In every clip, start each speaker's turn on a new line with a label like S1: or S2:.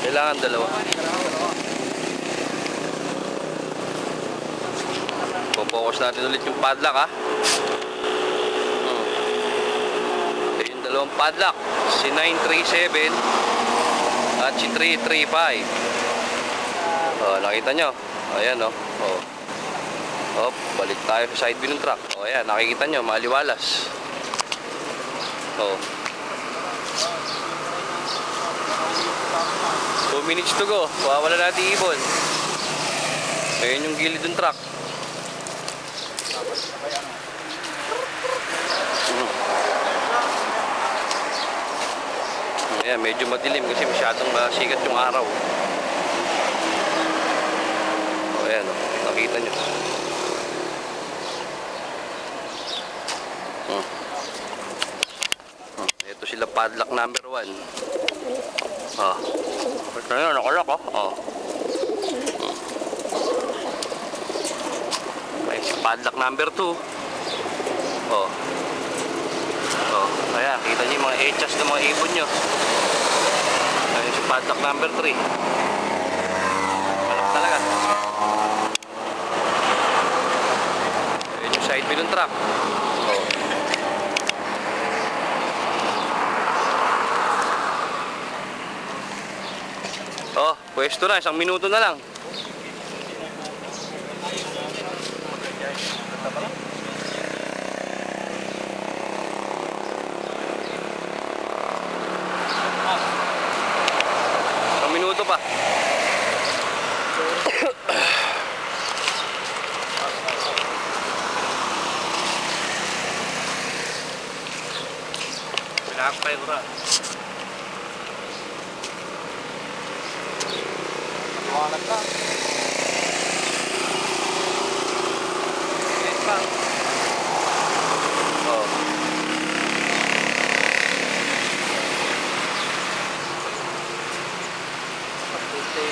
S1: Kailangan dalawa. Focus natin ulit yung padlock, ha. Ito yung dalawang padlock, si 937 at si 335. Nakita nyo, ayan, balik tayo sa side view ng truck. Ayan, nakikita nyo, maliwalas. 2 minutes to go. Wala natin ibon. Ayan yung gilid ng truck. Ayan, medyo madilim kasi masyadong masikat yung araw. Ayan, nakita nyo. Ito sila padlock number 1. Ito na yun, nakalak, Ayan si padlock number 2. Ayan, kita nyo yung mga echas ng mga ibon nyo. Ayan si padlock number 3. Malak talaga. Ayan yung side view ng truck. Pwesto na, 1 minuto na lang. Minuto pa. Pinakapay ko ra. Tuwanag ka. Yes, pa.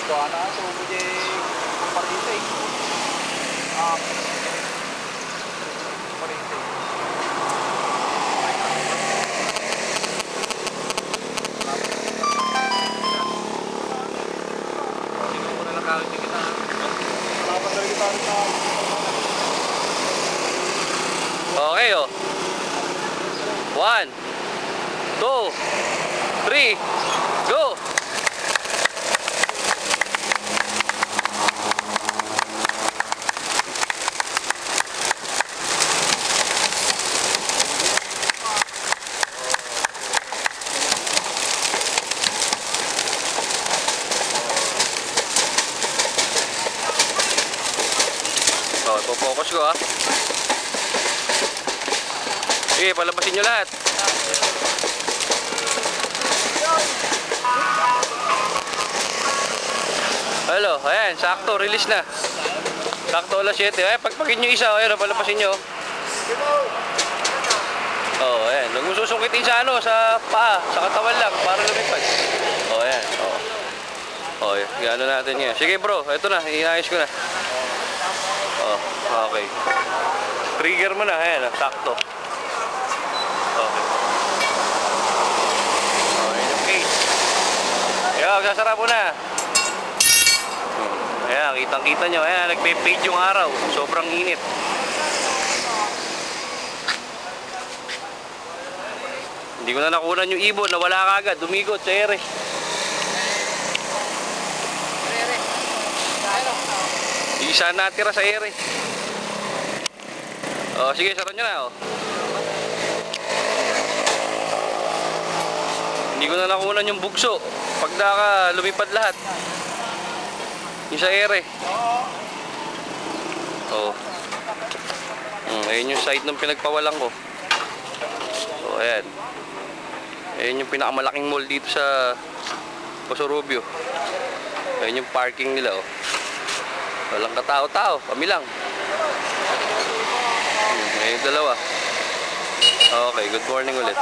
S1: Ko ana so muje parisay parisay siguro na nakawit kita salamat talaga kita okay 1 2 3 go. Focus ko, ha. Sige, palabasin nyo lahat. Hello, ayan, sakto, release na. Sakto, alas 7. Ayan, pagpagin nyo isa, ayan, palabasin nyo. Ayan, huwag mo susungkitin sa sa paa, sa katawan lang, para lumipad. Ayan, gano natin yan. Sige bro, ito na, iayos ko na. Okay. Trigger mo na, ayan, sakto. Okay. Ayan yung case. Ayan, sasara mo na. Ayan, kitang-kita nyo. Ayan, nagpe-fade yung araw. Sobrang init. Hindi ko na nakunan yung ibon. Nawala kagad. Dumigot sa ere. Isa natira sa ere. Sige, sara nyo na, Hindi ko na nakunan yung bugso. Pagdaka, lumipad lahat. Yung sa ere. Ayan yung site ng pinagpawalan ko. Ayan. Ayan yung pinakamalaking mall dito sa Paso-Rubio. Ayan yung parking nila, Walang katao-tao, kami lang. Ayan yung dalawa. Okay, good morning ulit.